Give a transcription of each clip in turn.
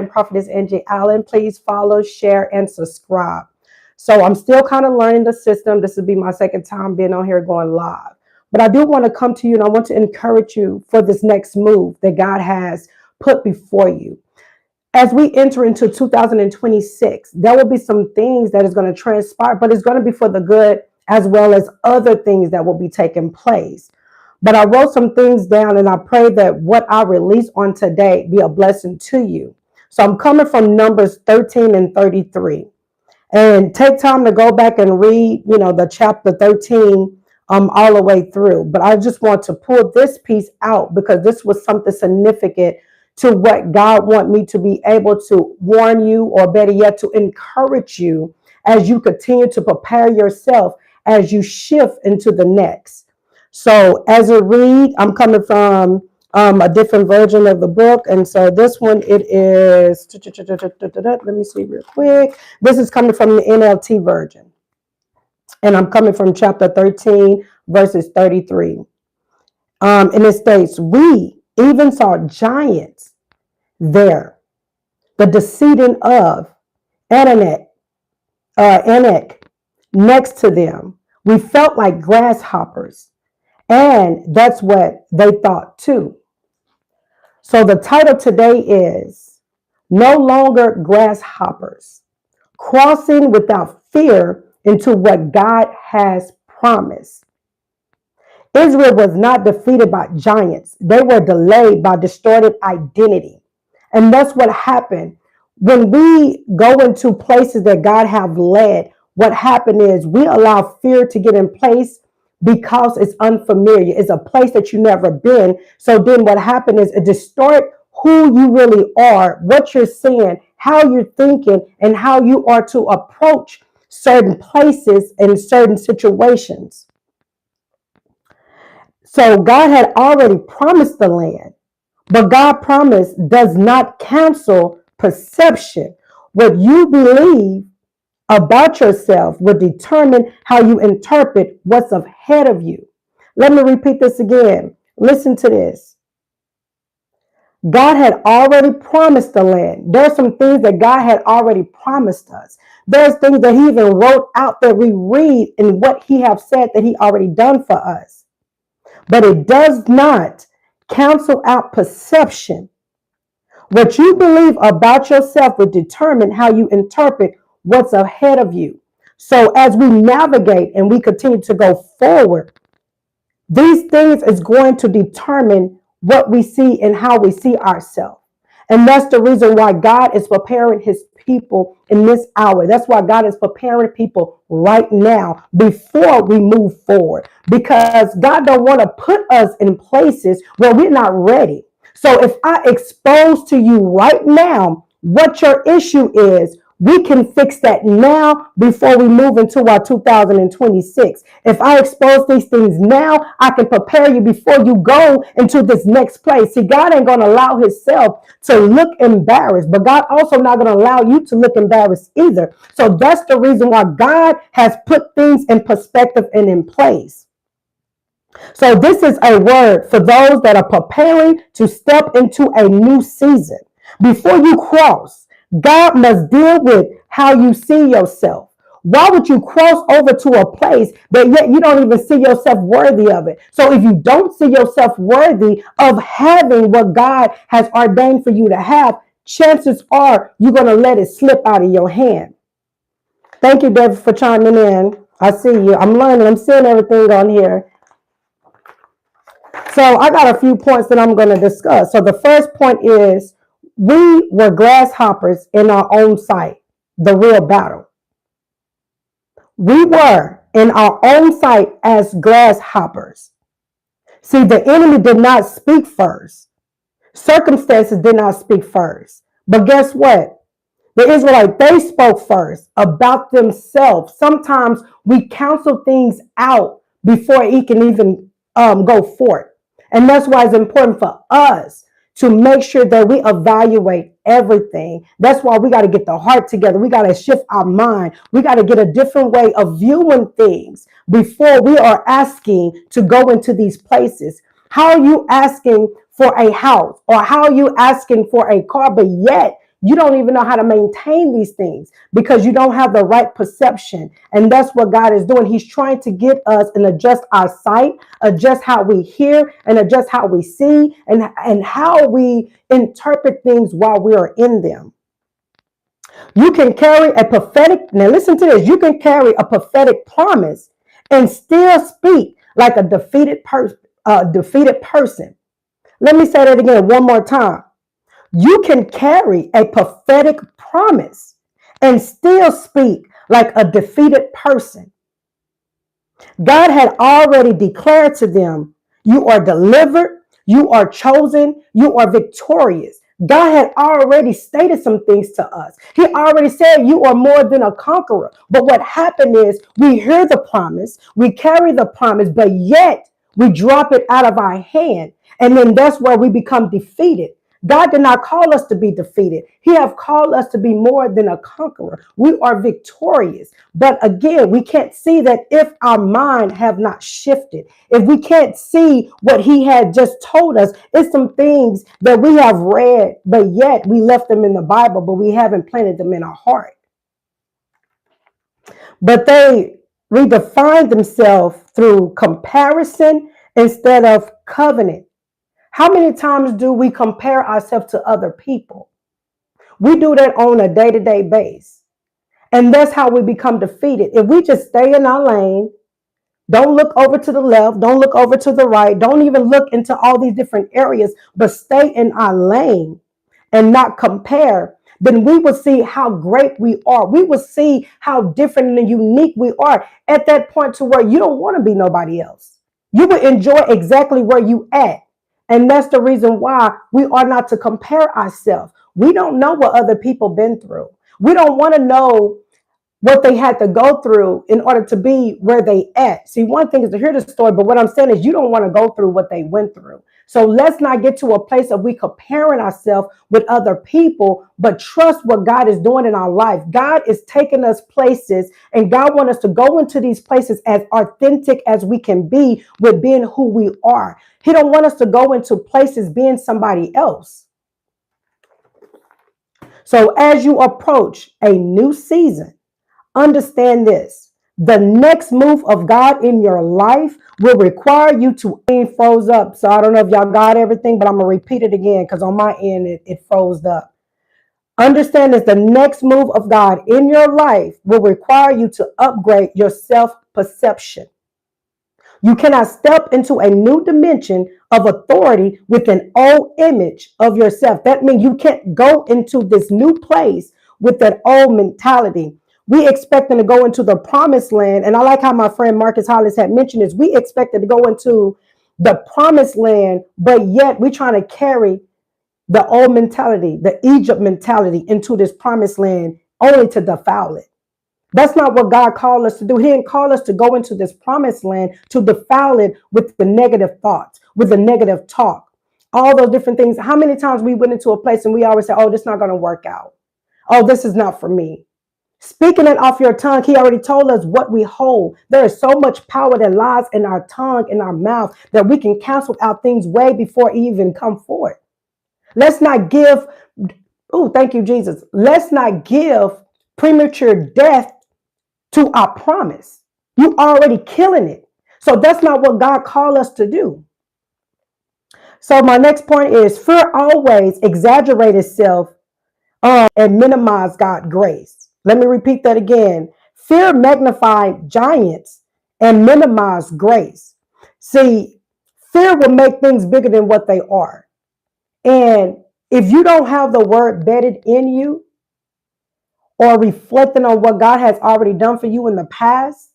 Prophetess Angie Allen. Please follow, share, and subscribe. So I'm still kind of learning the system. This will be my second time being on here going live. But I do want to come to you and I want to encourage you for this next move that God has put before you. As we enter into 2026, there will be some things that is going to transpire, but it's going to be for the good as well as other things that will be taking place. But I wrote some things down and I pray that what I release on today be a blessing to you. So I'm coming from Numbers 13 and 33. And take time to go back and read, the chapter 13 all the way through. But I just want to pull this piece out because this was something significant to what God want me to be able to warn you, or better yet, to encourage you as you continue to prepare yourself as you shift into the next. So as a read, I'm coming from a different version of the book. And so this one, it is, let me see real quick. This is coming from the NLT version. And I'm coming from chapter 13, verses 33. And it states, we even saw giants there, the decedent of Anak next to them. We felt like grasshoppers. And that's what they thought too. So the title today is No Longer Grasshoppers, Crossing Without Fear into What God Has Promised. Israel was not defeated by giants. They were delayed by distorted identity. And that's what happened. When we go into places that God have led, what happened is we allow fear to get in place because it's unfamiliar. It's a place that you've never been. So then what happened is it distort who you really are, what you're seeing, how you're thinking, and how you are to approach certain places and certain situations. So God had already promised the land, but God promise does not cancel perception. What you believe about yourself will determine how you interpret what's ahead of you. Let me repeat this again. Listen to this. God had already promised the land. There's some things that God had already promised us. There's things that he even wrote out that we read in what he have said that he already done for us. But it does not cancel out perception. What you believe about yourself will determine how you interpret what's ahead of you. So as we navigate and we continue to go forward, these things is going to determine what we see and how we see ourselves. And that's the reason why God is preparing his people in this hour. That's why God is preparing people right now before we move forward. Because God don't want to put us in places where we're not ready. So if I expose to you right now what your issue is, we can fix that now before we move into our 2026. If I expose these things now, I can prepare you before you go into this next place. See, God ain't going to allow himself to look embarrassed, but God also not going to allow you to look embarrassed either. So that's the reason why God has put things in perspective and in place. So this is a word for those that are preparing to step into a new season. Before you cross, God must deal with how you see yourself. Why would you cross over to a place that yet you don't even see yourself worthy of it? So if you don't see yourself worthy of having what God has ordained for you to have, chances are you're going to let it slip out of your hand. Thank you, David, for chiming in. I see you. I'm learning. I'm seeing everything on here. So I got a few points that I'm going to discuss. So the first point is we were grasshoppers in our own sight, the real battle. We were in our own sight as grasshoppers. See, the enemy did not speak first. Circumstances did not speak first. But guess what? The Israelites, they spoke first about themselves. Sometimes we counsel things out before it can even go forth. And that's why it's important for us to make sure that we evaluate everything. That's why we got to get the heart together. We got to shift our mind. We got to get a different way of viewing things before we are asking to go into these places. How are you asking for a house, or how are you asking for a car, but yet you don't even know how to maintain these things because you don't have the right perception. And that's what God is doing. He's trying to get us and adjust our sight, adjust how we hear, and adjust how we see, and how we interpret things while we are in them. You can carry a prophetic, now listen to this, you can carry a prophetic promise and still speak like a defeated person. Let me say that again one more time. You can carry a prophetic promise and still speak like a defeated person. God had already declared to them, you are delivered, you are chosen, you are victorious. God had already stated some things to us. He already said you are more than a conqueror. But what happened is we hear the promise, we carry the promise, but yet we drop it out of our hand. And then that's where we become defeated. God did not call us to be defeated. He have called us to be more than a conqueror. We are victorious. But again, we can't see that if our mind have not shifted. If we can't see what he had just told us, it's some things that we have read, but yet we left them in the Bible, but we haven't planted them in our heart. But they redefine themselves through comparison instead of covenant. How many times do we compare ourselves to other people? We do that on a day-to-day basis. And that's how we become defeated. If we just stay in our lane, don't look over to the left, don't look over to the right, don't even look into all these different areas, but stay in our lane and not compare, then we will see how great we are. We will see how different and unique we are at that point to where you don't want to be nobody else. You will enjoy exactly where you at. And that's the reason why we are not to compare ourselves. We don't know what other people been through. We don't want to know what they had to go through in order to be where they at. See, one thing is to hear the story, but what I'm saying is you don't want to go through what they went through. So let's not get to a place of we comparing ourselves with other people, but trust what God is doing in our life. God is taking us places, and God wants us to go into these places as authentic as we can be with being who we are. He don't want us to go into places being somebody else. So as you approach a new season, understand this. The next move of God in your life will require you to froze up. So I don't know if y'all got everything, but I'm going to repeat it again because on my end, it froze up. Understand this. The next move of God in your life will require you to upgrade your self-perception. You cannot step into a new dimension of authority with an old image of yourself. That means you can't go into this new place with that old mentality. We expecting to go into the promised land. And I like how my friend Marcus Hollis had mentioned this. We expected to go into the promised land, but yet we're trying to carry the old mentality, the Egypt mentality into this promised land only to defile it. That's not what God called us to do. He didn't call us to go into this promised land to defile it with the negative thoughts, with the negative talk, all those different things. How many times we went into a place and we always say, oh, this is not going to work out. Oh, this is not for me. Speaking it off your tongue, he already told us what we hold. There is so much power that lies in our tongue, in our mouth, that we can cancel out things way before it even come forth. Let's not give, oh, thank you, Jesus. Let's not give premature death to our promise. You already killing it. So that's not what God called us to do. So my next point is fear always exaggerates itself and minimize God's grace. Let me repeat that again. Fear magnifies giants and minimize grace. See, fear will make things bigger than what they are. And if you don't have the word bedded in you, or reflecting on what God has already done for you in the past,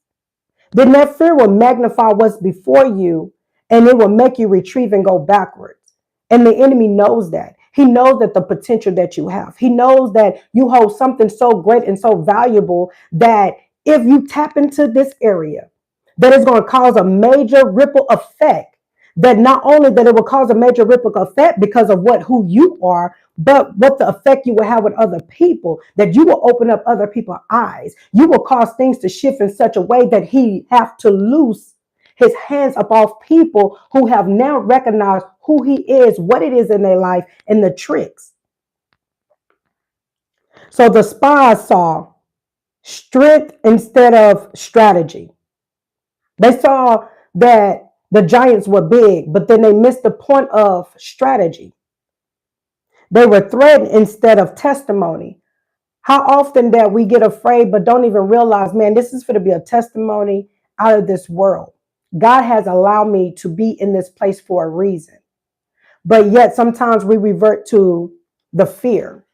then that fear will magnify what's before you and it will make you retreat and go backwards. And the enemy knows that. He knows that the potential that you have. He knows that you hold something so great and so valuable that if you tap into this area, that is going to cause a major ripple effect. That not only that it will cause a major ripple effect because of who you are, but what the effect you will have with other people, that you will open up other people's eyes. You will cause things to shift in such a way that he have to loose his hands up off people who have now recognized who he is, what it is in their life, and the tricks. So the spies saw strength instead of strategy. They saw that the giants were big, but then they missed the point of strategy. They were threatened instead of testimony. How often that we get afraid, but don't even realize, man, this is going to be a testimony out of this world. God has allowed me to be in this place for a reason. But yet sometimes we revert to the fear.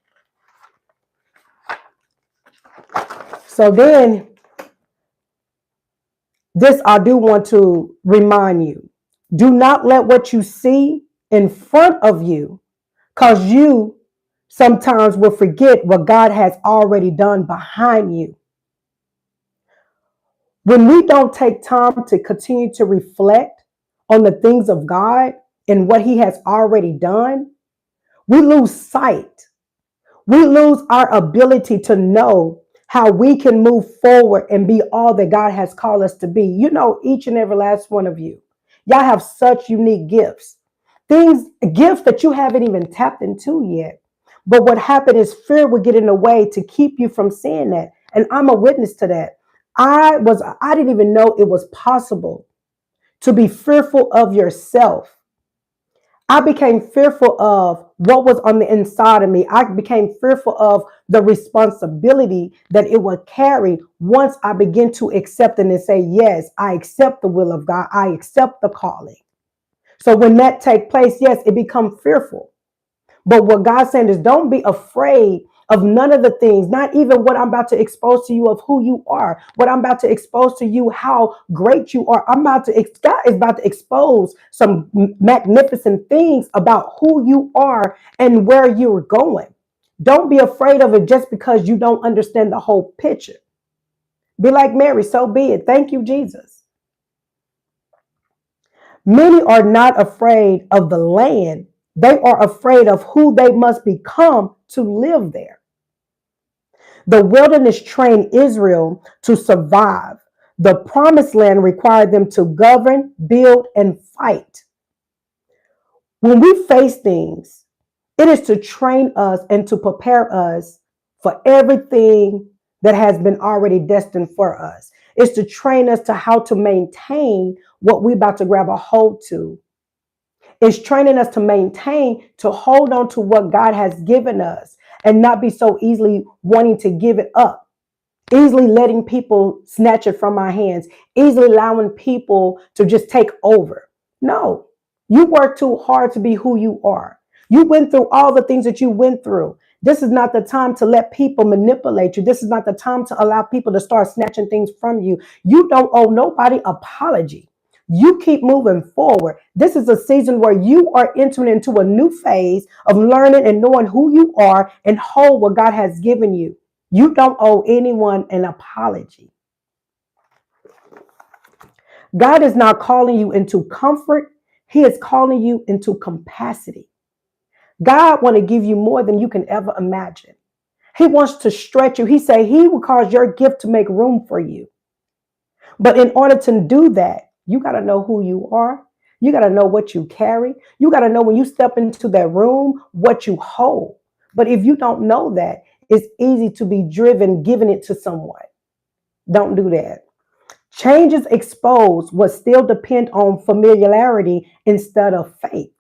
So then this I do want to remind you. Do not let what you see in front of you cause you sometimes will forget what God has already done behind you. When we don't take time to continue to reflect on the things of God and what he has already done, we lose sight. We lose our ability to know how we can move forward and be all that God has called us to be. You know, each and every last one of you, y'all have such unique gifts, gifts that you haven't even tapped into yet. But what happened is fear would get in the way to keep you from seeing that. And I'm a witness to that. I didn't even know it was possible to be fearful of yourself. I became fearful of what was on the inside of me. I became fearful of the responsibility that it would carry once I begin to accept and say, yes, I accept the will of God. I accept the calling. So when that take place, yes, it becomes fearful. But what God's saying is don't be afraid of none of the things, not even what I'm about to expose to you of who you are, what I'm about to expose to you, how great you are. God is about to expose some magnificent things about who you are and where you're going. Don't be afraid of it just because you don't understand the whole picture. Be like Mary, so be it. Thank you, Jesus. Many are not afraid of the land. They are afraid of who they must become to live there. The wilderness trained Israel to survive. The promised land required them to govern, build, and fight. When we face things, it is to train us and to prepare us for everything that has been already destined for us. It's to train us to how to maintain what we're about to grab a hold to. It's training us to maintain, to hold on to what God has given us and not be so easily wanting to give it up, easily letting people snatch it from our hands, easily allowing people to just take over. No, you work too hard to be who you are. You went through all the things that you went through. This is not the time to let people manipulate you. This is not the time to allow people to start snatching things from you. You don't owe nobody apology. You keep moving forward. This is a season where you are entering into a new phase of learning and knowing who you are and hold what God has given you. You don't owe anyone an apology. God is not calling you into comfort. He is calling you into capacity. God wants to give you more than you can ever imagine. He wants to stretch you. He said he will cause your gift to make room for you. But in order to do that, you got to know who you are. You got to know what you carry. You got to know when you step into that room, what you hold. But if you don't know that, it's easy to be driven, giving it to someone. Don't do that. Changes exposed will still depend on familiarity instead of faith.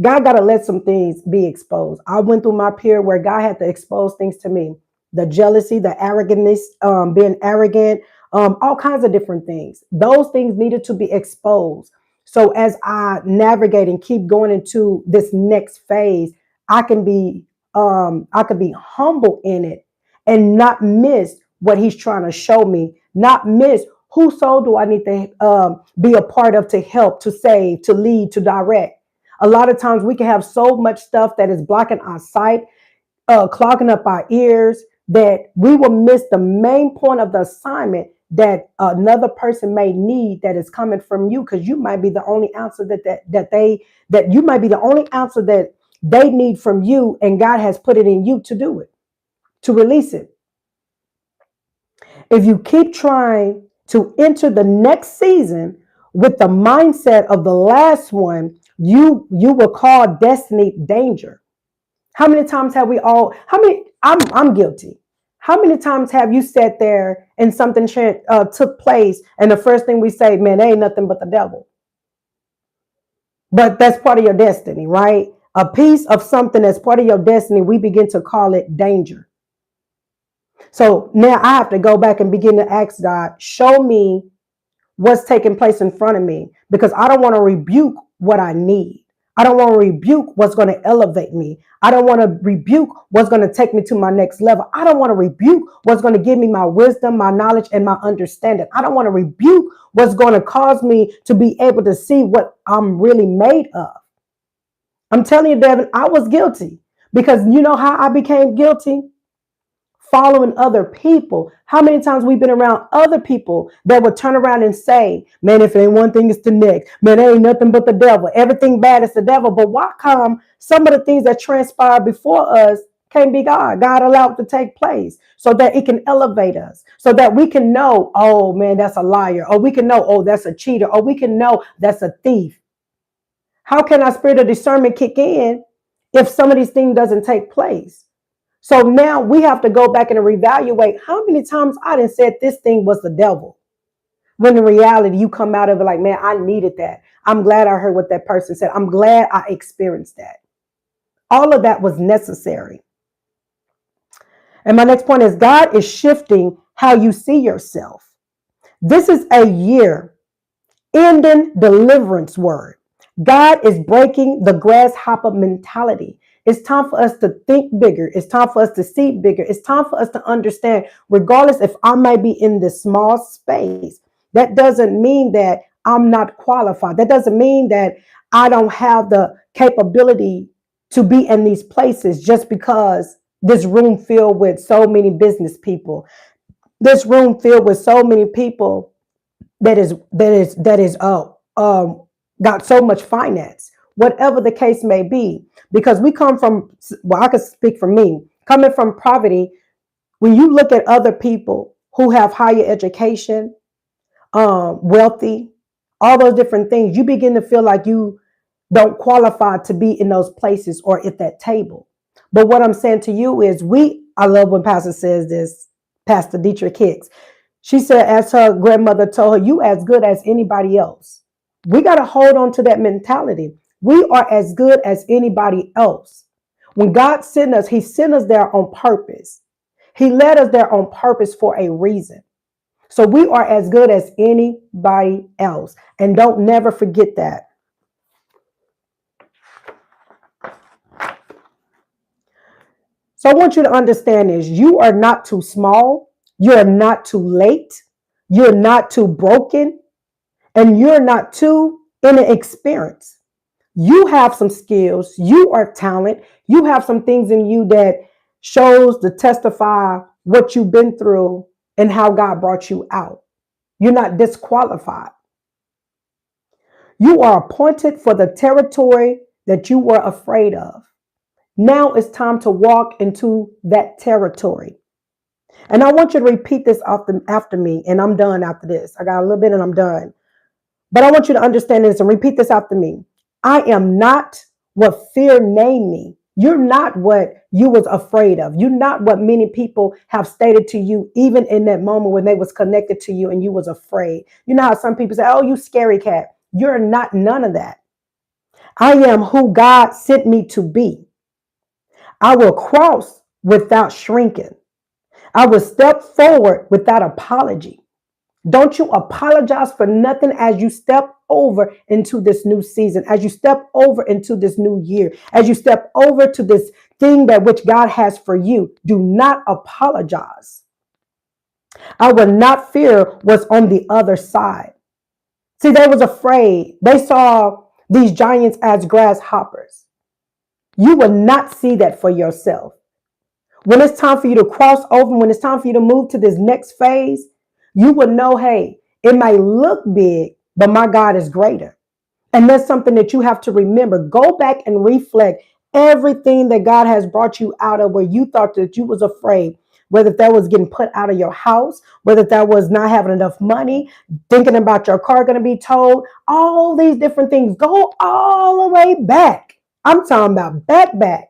God got to let some things be exposed. I went through my period where God had to expose things to me. The jealousy, the arrogance, being arrogant, all kinds of different things. Those things needed to be exposed. So as I navigate and keep going into this next phase, I can be humble in it and not miss what he's trying to show me, not miss whose soul do I need to be a part of, to help, to save, to lead, to direct. A lot of times we can have so much stuff that is blocking our sight, clogging up our ears, that we will miss the main point of the assignment that another person may need, that is coming from you, because you might be the only answer that you might be the only answer that they need from you, and God has put it in you to do it, to release it. If you keep trying to enter the next season with the mindset of the last one, you will call destiny danger. How many times have we all, I'm guilty. How many times have you sat there and something took place, and the first thing we say, man, they ain't nothing but the devil. But that's part of your destiny, right? A piece of something that's part of your destiny, we begin to call it danger. So now I have to go back and begin to ask God, show me what's taking place in front of me, because I don't want to rebuke what I need. I don't want to rebuke what's going to elevate me. I don't want to rebuke what's going to take me to my next level. I don't want to rebuke what's going to give me my wisdom, my knowledge, and my understanding. I don't want to rebuke what's going to cause me to be able to see what I'm really made of. I'm telling you, Devin, I was guilty, because you know how I became guilty? Following other people. How many times we've been around other people that would turn around and say, man, if it ain't one thing, it's the next. Man, it ain't nothing but the devil. Everything bad is the devil. But why come some of the things that transpired before us can't be God? God allowed it to take place so that it can elevate us, so that we can know, oh man, that's a liar. Or we can know, oh, that's a cheater. Or we can know that's a thief. How can our spirit of discernment kick in if some of these things doesn't take place? So now we have to go back and reevaluate how many times I done said this thing was the devil. When in reality, you come out of it like, man, I needed that. I'm glad I heard what that person said. I'm glad I experienced that. All of that was necessary. And my next point is God is shifting how you see yourself. This is a year ending deliverance word. God is breaking the grasshopper mentality. It's time for us to think bigger. It's time for us to see bigger. It's time for us to understand, regardless if I may be in this small space, that doesn't mean that I'm not qualified. That doesn't mean that I don't have the capability to be in these places just because this room filled with so many business people. This room filled with so many people that is got so much finance, whatever the case may be, because we come from, well, I could speak for me, coming from poverty. When you look at other people who have higher education, wealthy, all those different things, you begin to feel like you don't qualify to be in those places or at that table. But what I'm saying to you is, I love when Pastor says this, Pastor Dietrich Hicks. She said, as her grandmother told her, you as good as anybody else. We got to hold on to that mentality. We are as good as anybody else. When God sent us, he sent us there on purpose. He led us there on purpose for a reason. So we are as good as anybody else. And don't never forget that. So I want you to understand this. You are not too small. You're not too late. You're not too broken. And you're not too inexperienced. You have some skills. You are talent. You have some things in you that shows to testify what you've been through and how God brought you out. You're not disqualified. You are appointed for the territory that you were afraid of. Now it's time to walk into that territory. And I want you to repeat this after me, and I'm done after this. I got a little bit and I'm done. But I want you to understand this and repeat this after me. I am not what fear named me. You're not what you was afraid of. You're not what many people have stated to you, even in that moment when they was connected to you and you was afraid. You know how some people say, oh, you scary cat. You're not none of that. I am who God sent me to be. I will cross without shrinking. I will step forward without apology. Don't you apologize for nothing as you step over into this new season, as you step over into this new year, as you step over to this thing that which God has for you. Do not apologize. I will not fear what's on the other side. See, they was afraid. They saw these giants as grasshoppers. You will not see that for yourself. When it's time for you to cross over, when it's time for you to move to this next phase, you will know, hey, it might look big, but my God is greater. And that's something that you have to remember. Go back and reflect everything that God has brought you out of where you thought that you was afraid, whether that was getting put out of your house, whether that was not having enough money, thinking about your car going to be towed, all these different things. Go all the way back. I'm talking about back.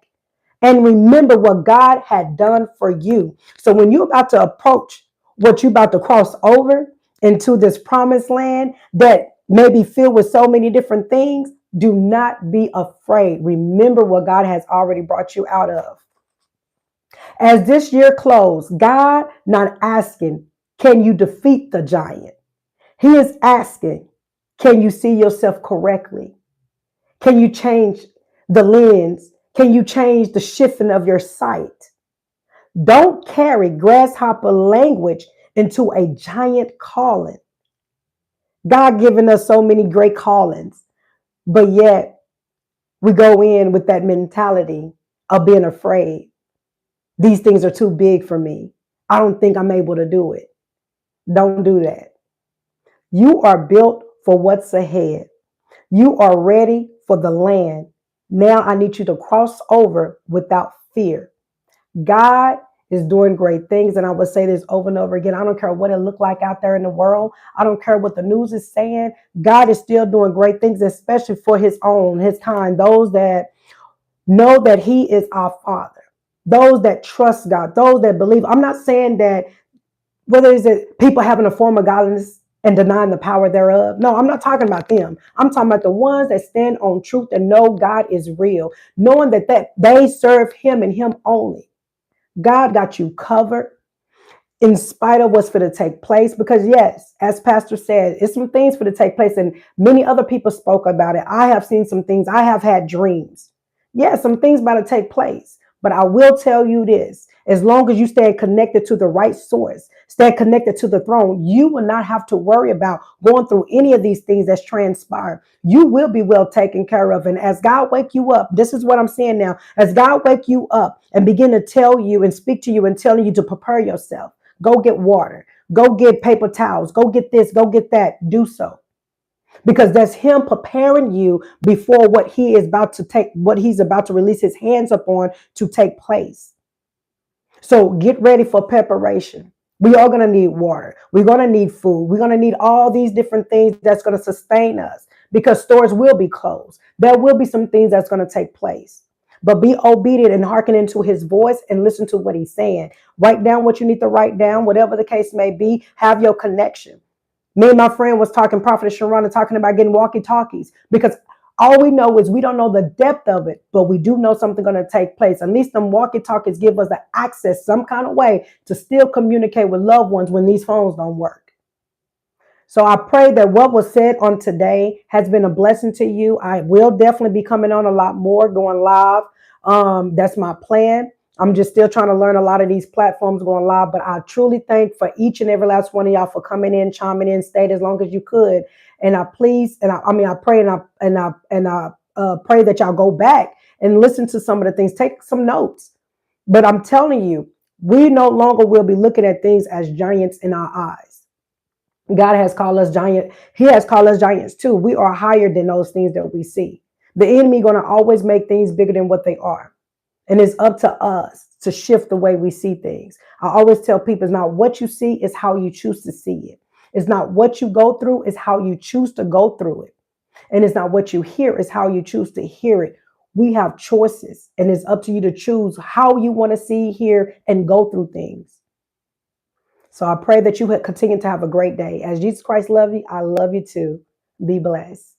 and remember what God had done for you. So when you're about to approach what you're about to cross over into this promised land that may be filled with so many different things, do not be afraid. Remember what God has already brought you out of. As this year closed, God not asking, can you defeat the giant? He is asking, can you see yourself correctly? Can you change the lens? Can you change the shifting of your sight? Don't carry grasshopper language into a giant calling. God given us so many great callings, but yet we go in with that mentality of being afraid. These things are too big for me. I don't think I'm able to do it. Don't do that. You are built for what's ahead. You are ready for the land. Now I need you to cross over without fear. God is doing great things. And I would say this over and over again. I don't care what it looked like out there in the world. I don't care what the news is saying. God is still doing great things, especially for his own, his kind, those that know that he is our Father, those that trust God, those that believe. I'm not saying that whether is it people having a form of godliness and denying the power thereof. No, I'm not talking about them. I'm talking about the ones that stand on truth and know God is real, knowing that they serve him and him only. God got you covered in spite of what's going to take place. Because yes, as Pastor said, it's some things for to take place, and many other people spoke about it. I have seen some things. I have had dreams. Yeah, some things about to take place. But I will tell you this: as long as you stay connected to the right source, stay connected to the throne, you will not have to worry about going through any of these things that's transpired. You will be well taken care of. And as God wake you up, this is what I'm saying now. As God wake you up and begin to tell you and speak to you and telling you to prepare yourself, go get water, go get paper towels, go get this, go get that, do so. Because that's him preparing you before what he is about to take, what he's about to release his hands upon to take place. So get ready for preparation. We are going to need water. We're going to need food. We're going to need all these different things that's going to sustain us, because stores will be closed. There will be some things that's going to take place. But be obedient and hearken into his voice and listen to what he's saying. Write down what you need to write down, whatever the case may be. Have your connection. Me and my friend was talking, Prophet Sharona, talking about getting walkie-talkies, because all we know is we don't know the depth of it, but we do know something going to take place. At least them walkie-talkies give us the access, some kind of way to still communicate with loved ones when these phones don't work. So I pray that what was said on today has been a blessing to you. I will definitely be coming on a lot more, going live. That's my plan. I'm just still trying to learn a lot of these platforms going live, but I truly thank for each and every last one of y'all for coming in, chiming in, stayed as long as you could. And I please, and I pray and I pray that y'all go back and listen to some of the things, take some notes. But I'm telling you, we no longer will be looking at things as giants in our eyes. God has called us giant. He has called us giants too. We are higher than those things that we see. The enemy going to always make things bigger than what they are. And it's up to us to shift the way we see things. I always tell people it's not what you see, it's how you choose to see it. It's not what you go through, it's how you choose to go through it. And it's not what you hear, it's how you choose to hear it. We have choices, and it's up to you to choose how you want to see, hear, and go through things. So I pray that you continue to have a great day. As Jesus Christ loves you, I love you too. Be blessed.